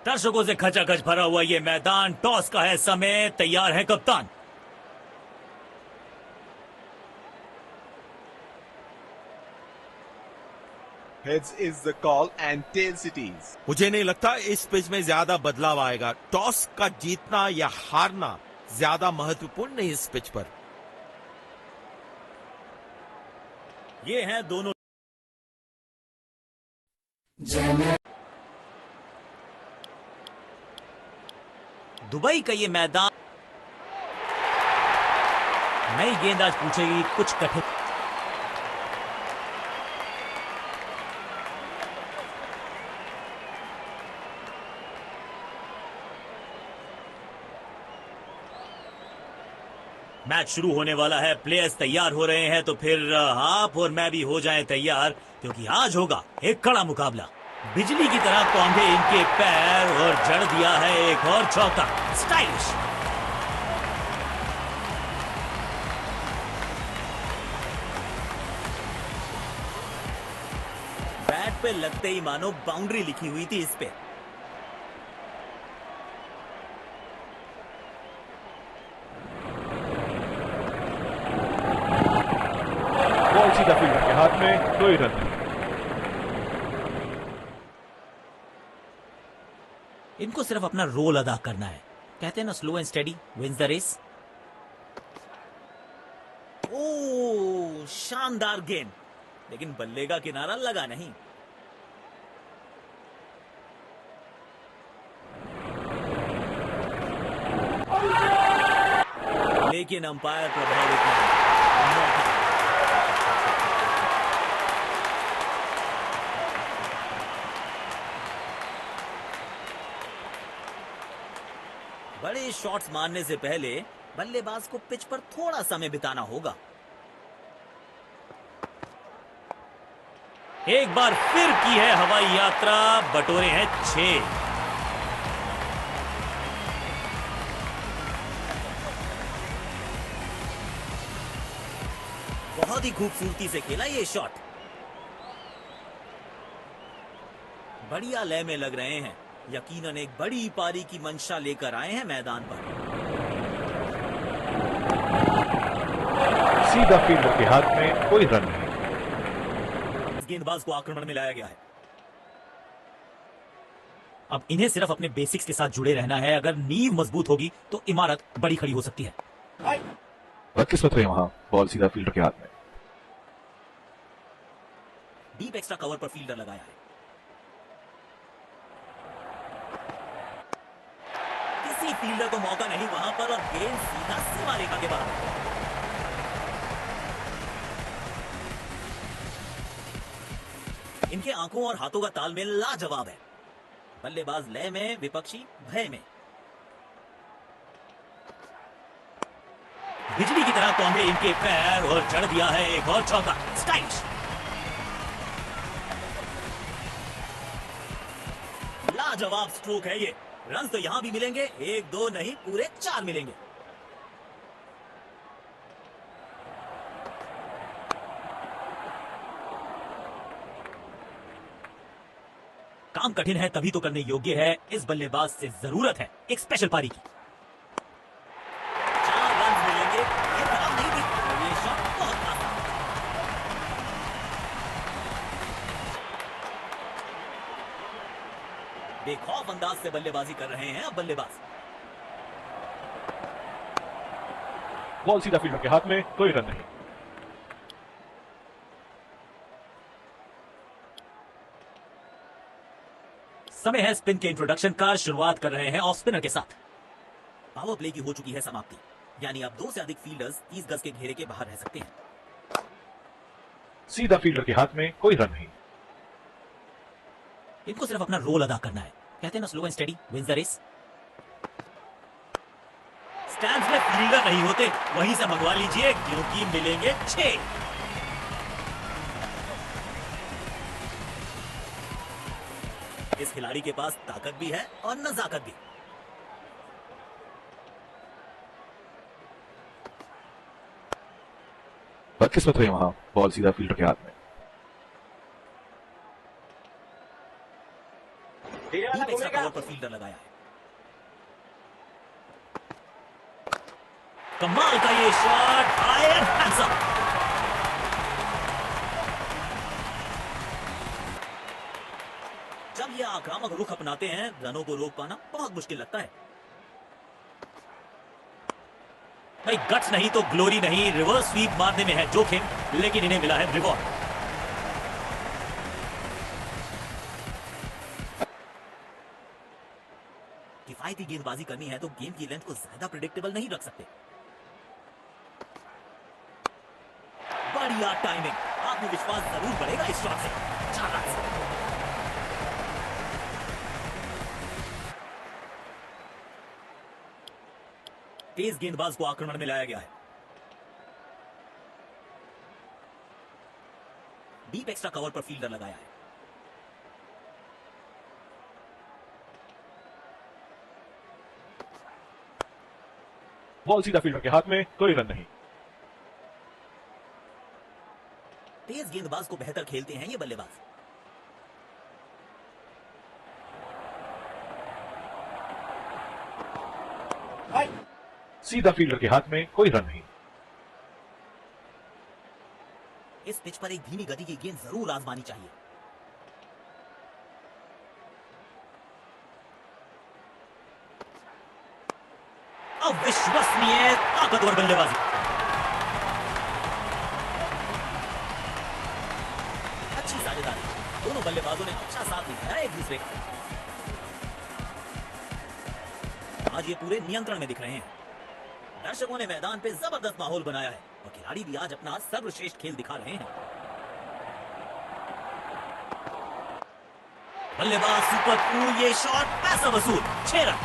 दर्शकों से खचाखच भरा हुआ ये मैदान, टॉस का है समय, तैयार है कप्तान। Heads is the call and tails it is. मुझे नहीं लगता इस पिच में ज्यादा बदलाव आएगा। टॉस का जीतना या हारना ज्यादा महत्वपूर्ण नहीं इस पिच पर। ये हैं दोनों। दुबई का ये मैदान, नई गेंद आज पूछेगी कुछ कठिन। मैच शुरू होने वाला है, प्लेयर्स तैयार हो रहे हैं, तो फिर आप और मैं भी हो जाएं तैयार, क्योंकि आज होगा एक कड़ा मुकाबला। बिजली की तरह कौंधे इनके पैर और जड़ दिया है एक और चौका। स्टाइलिश। बैट पे लगते ही मानो बाउंड्री लिखी हुई थी इस पे। बॉल सीधा फील्डर के हाथ में, कोई रन नहीं। इनको सिर्फ अपना रोल अदा करना है। कहते हैं ना, slow and steady wins the race. ओ, शानदार गेंद, लेकिन बल्ले का किनारा लगा नहीं। लेकिन अंपायर प्रभावित नहीं। बड़े शॉट्स मारने से पहले बल्लेबाज को पिच पर थोड़ा समय बिताना होगा। एक बार फिर की है हवाई यात्रा, बटोरे हैं 6। बहुत ही खूबसूरती से खेला ये शॉट। बढ़िया लय में लग रहे हैं, यकीनन एक बड़ी पारी की मंशा लेकर आए हैं मैदान पर। सीधा फील्डर के हाथ में, कोई रन नहीं। गेंदबाज को आक्रमण में लाया गया है। अब इन्हें सिर्फ अपने बेसिक्स के साथ जुड़े रहना है। अगर नींव मजबूत होगी तो इमारत बड़ी खड़ी हो सकती है। बदकिस्मत रही वहां, बॉल सीधा फील्डर के हाथ में। डीप एक्स्ट्रा कवर पर फील्डर लगाया है। किसी फील्डर को मौका नहीं वहां पर, और गेंद सीधा सीमा रेखा के बाहर। इनके आंखों और हाथों का तालमेल लाजवाब है। बल्लेबाज लय में, विपक्षी भय में। बिजली की तरह कौंधे इनके पैर और जड़ दिया है एक और चौका। स्टाइलिश। लाजवाब स्ट्रोक है ये। रन तो यहां भी मिलेंगे, 1-2 नहीं, पूरे 4 मिलेंगे। काम कठिन है तभी तो करने योग्य है। इस बल्लेबाज से जरूरत है एक स्पेशल पारी की। 4 रन मिलेंगे, ये खराब नहीं थी। ये शॉट बहुत आसान। बेखौफ अंदाज से बल्लेबाजी कर रहे हैं अब बल्लेबाज। बॉल सीधा फील्डर के हाथ में, कोई रन नहीं। समय है स्पिन के इंट्रोडक्शन का। शुरुआत कर रहे हैं ऑफ स्पिनर के साथ। पावर प्ले की हो चुकी है समाप्ति, यानी अब 2 से अधिक फील्डर्स 30 गज के घेरे के बाहर रह सकते हैं। सीधा फील्डर के हाथ में, कोई रन नहीं। इनको सिर्फ अपना रोल अदा करना है। कहते हैं ना, slow and steady wins the race. Stands में फील्डर नहीं होते, वहीं से मंगवा लीजिए, क्योंकि मिलेंगे 6। इस खिलाड़ी के पास ताकत भी है और नजाकत भी। बदकिस्मत रही वहां, बॉल सीधा फील्डर के हाथ में। डीप एक्स्ट्रा कवर पर फील्डर लगाया है। कमाल का ये शॉट, हाई एंड हैंडसम। जब ये आक्रामक रुख अपनाते हैं, रनों को रोक पाना बहुत मुश्किल लगता है। भाई गट्स नहीं तो ग्लोरी नहीं, रिवर्स स्वीप मारने में है जोखिम, लेकिन इन्हें मिला है रिवॉर्ड। किफायती गेंदबाजी करनी है तो गेम की लेंथ को ज्यादा प्रेडिक्टेबल नहीं रख सकते। बढ़िया टाइमिंग, आत्मविश्वास जरूर बढ़ेगा इस शॉट से। 4 रन। तेज गेंदबाज को आक्रमण में लाया गया है। डीप एक्स्ट्रा कवर पर फील्डर लगाया है। बॉल सीधा फील्डर के हाथ में, कोई रन नहीं। तेज गेंदबाज को बेहतर खेलते हैं ये बल्लेबाज। सीधा फील्डर के हाथ में, कोई रन नहीं। इस पिच पर एक धीमी गति की गेंद जरूर आजमानी चाहिए। अविश्वसनीय ताकतवर बल्लेबाजी। अच्छी साझेदारी, दोनों बल्लेबाजों ने अच्छा साथ दिखाया एक दूसरे का। आज ये पूरे नियंत्रण में दिख रहे हैं। दर्शकों ने मैदान पे जबरदस्त माहौल बनाया है और खिलाड़ी भी आज अपना सर्वश्रेष्ठ खेल दिखा रहे हैं। बल्लेबाज सुपर कूल, ये शॉट पैसा वसूल, 6 रन।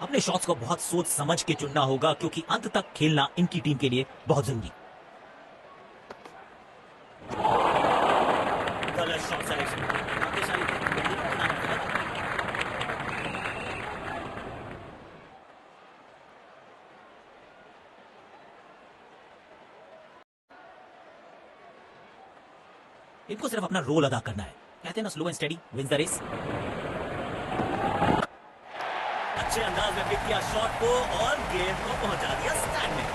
अपने शॉट्स को बहुत सोच समझ के चुनना होगा क्योंकि अंत तक खेलना इनकी टीम के लिए बहुत जरूरी। गलत शॉट सिलेक्शन। इनको सिर्फ अपना रोल अदा करना है। कहते हैं ना, slow and steady wins the race. अच्छे अंदाज में पिक किया शॉट को और गेंद को पहुंचा दिया स्टैंड में।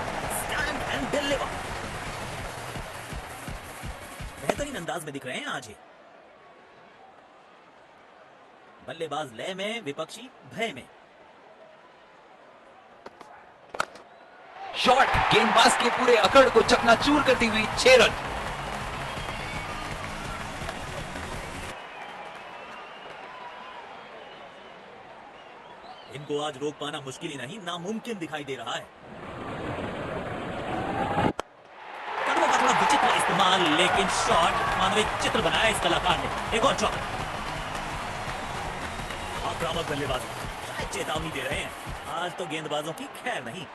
Stand and deliver. बेहतरीन अंदाज में दिख रहे हैं आज ये बल्लेबाज। लय में, विपक्षी भय में। शॉट गेंदबाज के पूरे अकड़ को चकनाचूर करती हुई 6 रन। इनको आज रोक पाना मुश्किल ही नहीं, नामुमकिन दिखाई दे रहा है। कदमों का थोड़ा विचित्र इस्तेमाल, लेकिन शॉट मानो एक चित्र बनाया इस कलाकार ने। एक और शॉट। आक्रामक बल्लेबाज शायद चेतावनी दे रहे हैं। आज तो गेंदबाजों की खैर नहीं।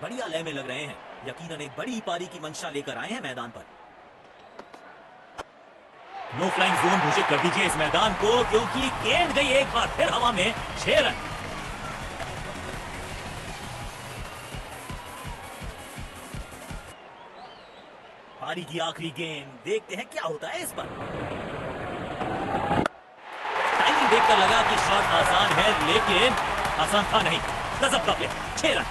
बढ़िया लय में लग रहे हैं। यकीनन एक बड़ी पारी की मंशा लेकर आए हैं मैदान पर। नो फ्लाइंग जोन घोषित कर दीजिए इस मैदान को, क्योंकि गेंद गई एक बार फिर हवा में। 6 रन। पारी की आखिरी गेंद, देखते हैं क्या होता है इस पर। टाइमिंग देखकर लगा कि शॉट आसान है, लेकिन आसान था नहीं। गजब का प्ले। 6 रन।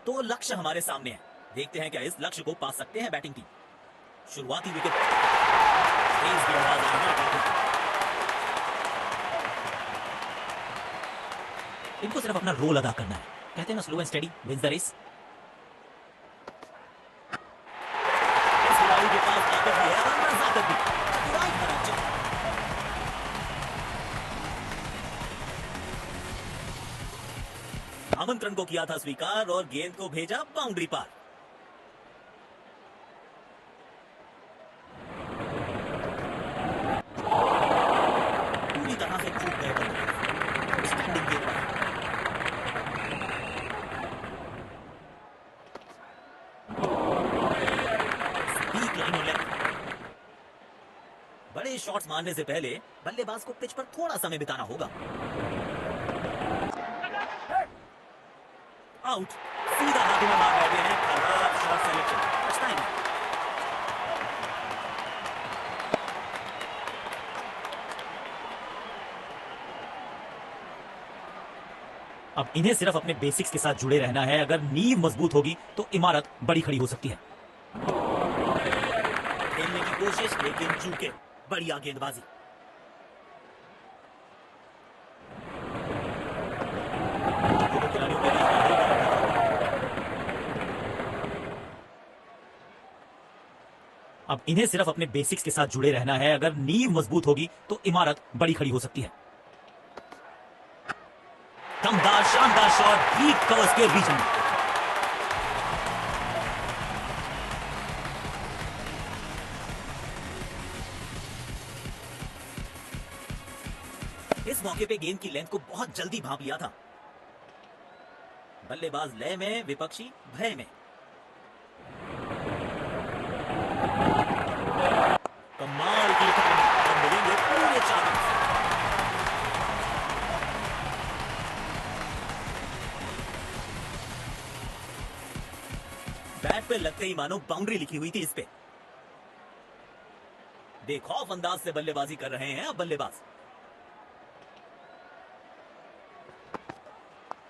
तो लक्ष्य हमारे सामने है। देखते हैं क्या इस लक्ष्य को पा सकते हैं बैटिंग टीम। शुरुआती विकेट। तेज गेंदबाज इनको सिर्फ अपना रोल अदा करना है। कहते हैं ना, slow and steady wins the race. इस खिलाड़ी के पास ताकत भी है, वरना ताकत भी। चतुराई का राज्य। आमंत्रण को किया था स्वीकार और गेंद को भेजा बाउंड्री पार। पूरी तरह से चूक गए बल्लेबाज। स्टैंडिंग गेंदबाज। स्पीड लाइन और लेफ्ट। बड़े शॉट्स मारने से पहले बल्लेबाज को पिच पर थोड़ा समय बिताना होगा। आउट। सीधा हाथों में मार बैठे हैं। खराब शॉट सिलेक्शन, पछताएंगे। अब इन्हें सिर्फ अपने बेसिक्स के साथ जुड़े रहना है। अगर नींव मजबूत होगी तो इमारत बड़ी खड़ी हो सकती है। खेलने की कोशिश लेकिन चूके। बढ़िया गेंदबाजी। दोनों खिलाड़ियों के बीच माहौल बना हुआ है। अब इन्हें सिर्फ अपने बेसिक्स के साथ जुड़े रहना है। अगर नींव मजबूत होगी तो इमारत बड़ी खड़ी हो सकती है। दमदार शानदार शॉट डीप कवर्स के रीजन में। इस मौके पे गेंद की लेंथ को बहुत जल्दी भांप लिया था। बल्लेबाज लय में, विपक्षी भय में। कमाल की टाइमिंग। अब मिलेंगे पूरे 4 रन। बैट पे लगते ही मानो बाउंड्री लिखी हुई थी इस पे। बेखौफ अंदाज से बल्लेबाजी कर रहे हैं अब बल्लेबाज।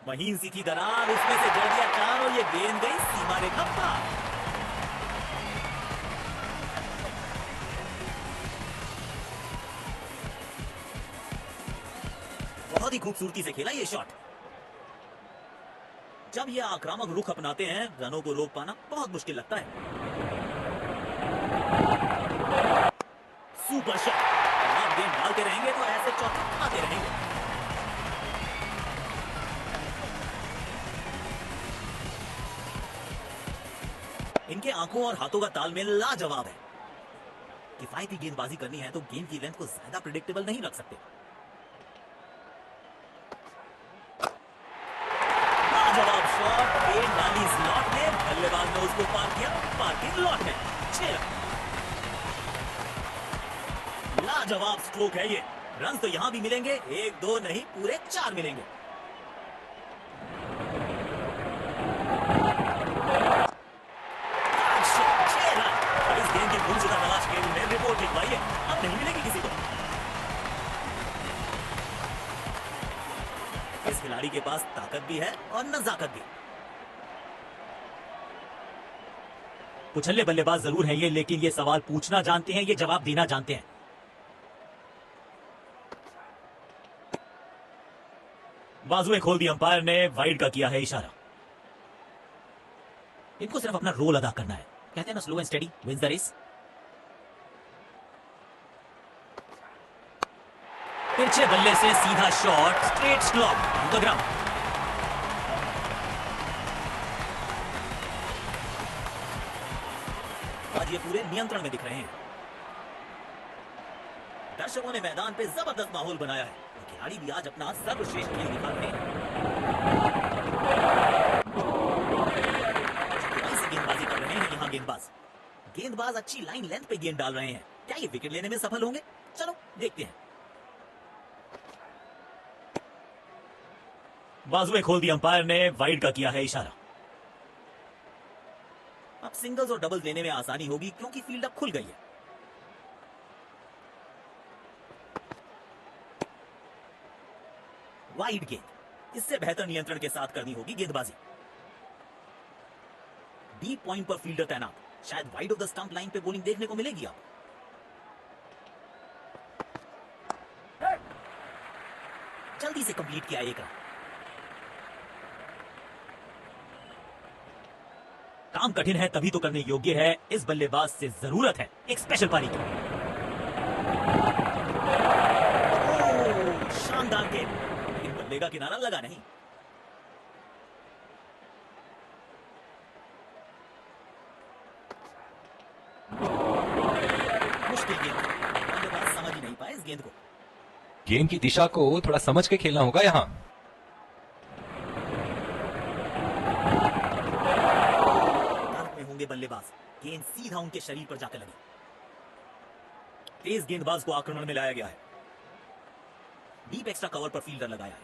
महीन सी थी दरार, उसमें से जड़ दिया चार और ये गेंद गई सीमा रेखा पार। बहुत ही खूबसूरती से खेला ये शॉट। जब ये आक्रामक रुख अपनाते हैं, रनों को रोक पाना बहुत मुश्किल लगता है। Super shot. आप गेंद डालते रहेंगे तो ऐसे चौके आते रहेंगे। इनके आंखों और हाथों का तालमेल लाजवाब है। किफायती गेंदबाजी करनी है तो गेंद की लेंथ को ज्यादा प्रिडिक्टेबल नहीं रख सकते। लाजवाब शॉट। गेंद डाली स्लॉट में, बल्लेबाज ने उसको पार किया। पार्किंग लॉट में 6 रन। लाजवाब स्ट्रोक है ये। रन तो यहां भी मिलेंगे, 1-2 नहीं पूरे 4 मिलेंगे। इस गेंद की गुमशुदा तलाश के लिए रिपोर्ट लिखवाई है। अब नहीं मिलेगी किसी को। इस खिलाड़ी के पास ताकत भी है और नजाकत भी। कुचल्ले बल्लेबाज जरूर हैं ये, लेकिन ये सवाल पूछना जानते हैं, ये जवाब देना जानते हैं। बाजुएं खोल दी अंपायर ने, वाइड का किया है इशारा। इनको सिर्फ अपना रोल अदा करना है। कहते हैं ना, slow and steady wins the race. तिरछे बल्ले से सीधा shot, straight slop on the ground. आज ये पूरे नियंत्रण में दिख रहे हैं। दर्शकों ने मैदान पे जबरदस्त माहौल बनाया है। तो खिलाड़ी भी आज अपना सर्वश्रेष्ठ खेल दिखा रहे हैं। से गेंदबाजी कर रहे हैं यहाँ गेंदबाज अच्छी लाइन लेंथ पे गेंद डाल रहे हैं। क्या ये विकेट लेने में सफल होंगे? चलो देखते हैं। बाजुएं खोल दी अंपायर ने, वाइड का किया है इशारा। अब सिंगल्स और डबल्स लेने में आसानी होगी क्योंकि फील्ड अब खुल गई है। वाइड गेंद, इससे बेहतर नियंत्रण के साथ करनी होगी गेंदबाजी। डीप पॉइंट पर फील्डर तैनात, शायद wide of the stump line पे बॉलिंग देखने को मिलेगी। आप जल्दी से कंप्लीट किया एक रन। काम कठिन है तभी तो करने योग्य है। इस बल्लेबाज से जरूरत है एक स्पेशल पारी की। शानदार गेंद, लेकिन बल्ले का किनारा लगा नहीं। मुश्किल गेंद, बल्लेबाज समझ ही नहीं पाए इस गेंद को। गेंद की दिशा को थोड़ा समझ के खेलना होगा यहाँ। बल्लेबाज, गेंद सीधा उनके शरीर पर जाकर लगी। तेज गेंदबाज को आक्रमण में लाया गया है। डीप एक्स्ट्रा कवर पर फील्डर लगाया है।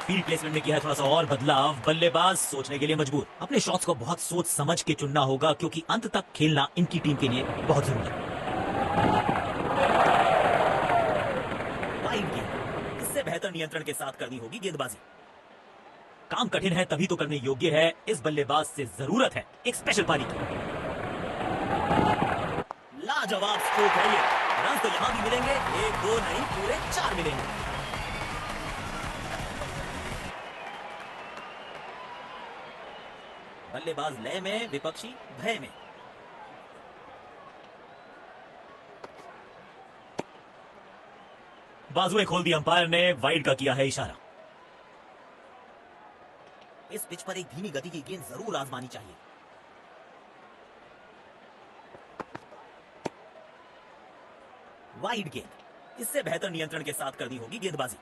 फील्ड प्लेसमेंट में किया है थोड़ा सा और बदलाव। बल्लेबाज सोचने के लिए मजबूर। अपने शॉट्स को बहुत सोच समझ के चुनना होगा क्योंकि अंत तक खेलना इनकी टीम के लिए बहुत जरूरी है। वाइड गेंद, इससे बेहतर नियंत्रण के साथ करनी होगी गेंदबाजी। काम कठिन है तभी तो करने योग्य है। इस बल्लेबाज से जरूरत है एक स्पेशल पारी की। लाजवाब स्ट्रोक है ये। रन तो यहां भी मिलेंगे, 1 2 नहीं पूरे 4 मिलेंगे। बल्लेबाज लय में, विपक्षी भय में। बाजुएं खोल दी अंपायर ने, वाइड का किया है इशारा। इस पिच पर एक धीमी गति की गेंद जरूर आजमानी चाहिए। वाइड गेंद, इससे बेहतर नियंत्रण के साथ करनी होगी गेंदबाजी।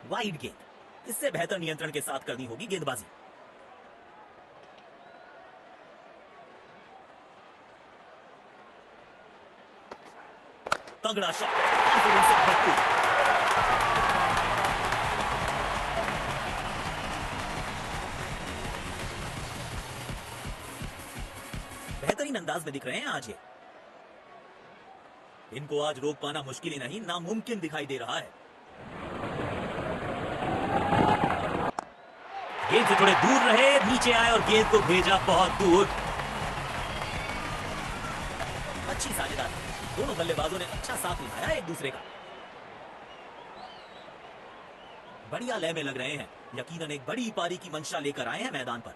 वाइड गेंद, इससे बेहतर नियंत्रण के साथ करनी होगी गेंदबाजी। तगड़ा शॉट, कॉन्फिडेंस से भरपूर। बेहतरीन अंदाज में दिख रहे हैं आज ये। इनको आज रोक पाना मुश्किल ही नहीं, नामुमकिन दिखाई दे रहा है। गेंद से थोड़े दूर रहे, नीचे आए और गेंद को भेजा बहुत दूर। अच्छी साझेदारी, दोनों बल्लेबाजों ने अच्छा साथ निभाया एक दूसरे का। बढ़िया लय में लग रहे हैं, यकीनन एक बड़ी पारी की मंशा लेकर आए हैं मैदान पर।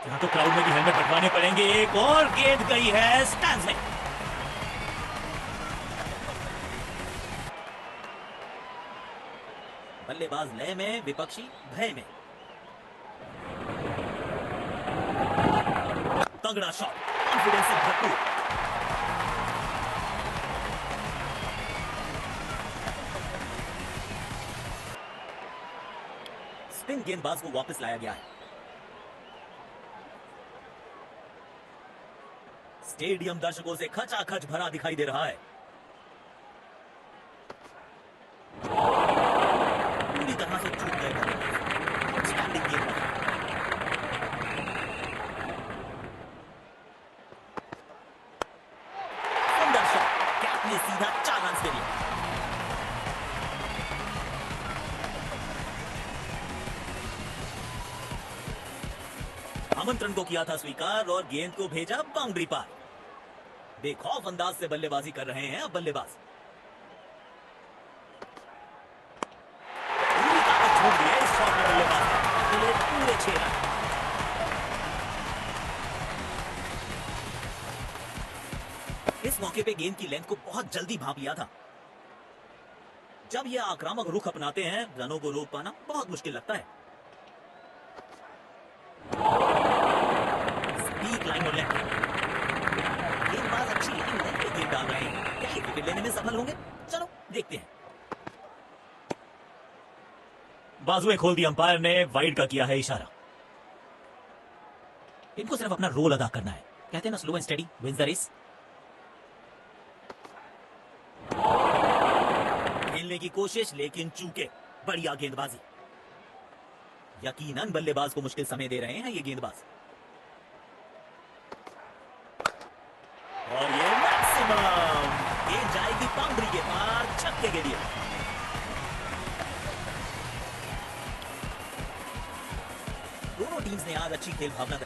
यहां तो क्राउड में भी हेलमेट हटवाने पड़ेंगे। एक और गेंद गई है स्टैंड्स में। बल्लेबाज लय में, विपक्षी भय में। तगड़ा शॉट, कॉन्फिडेंस से भरपूर। स्पिन गेंदबाज को वापस लाया गया है। स्टेडियम दर्शकों से खचाखच भरा दिखाई दे रहा है। पूरी तरह से चूक गए। आउटस्टैंडिंग गेंद। सुंदर शॉट, कैप ने सीधा 4 रन के लिए। आमंत्रण को किया था स्वीकार और गेंद को भेजा बाउंड्री पार। बेखौफ अंदाज से बल्लेबाजी कर रहे हैं अब बल्लेबाज। पूरी ताकत छोड़ दी है इस शॉट में बल्लेबाज ने। पूरे 6 रन। इस मौके पे गेंद की लेंथ को बहुत जल्दी भांप लिया था। जब ये आक्रामक रुख अपनाते हैं, रनों को रोक पाना बहुत मुश्किल लगता है। स्पीड लाइन और लेंथ। गेंदबाज अच्छी लाइन पे गेंद डाल रहे हैं। क्या ये विकेट लेने में सफल होंगे? चलो देखते हैं। बाजुएं खोल दी अंपायर ने, वाइड का किया है इशारा। इनको सिर्फ अपना रोल अदा करना है। कहते हैं ना, slow and steady wins the race. खेलने की कोशिश लेकिन चूके। बढ़िया गेंदबाजी। यकीनन बल्लेबाज को मुश्किल समय दे रहे हैं ये गेंदबाज। और ये मैक्सिमम गेंद जाएगी बाउंड्री के पार, छक्के के लिए। दोनों टीम्स ने आज अच्छी खेल भावना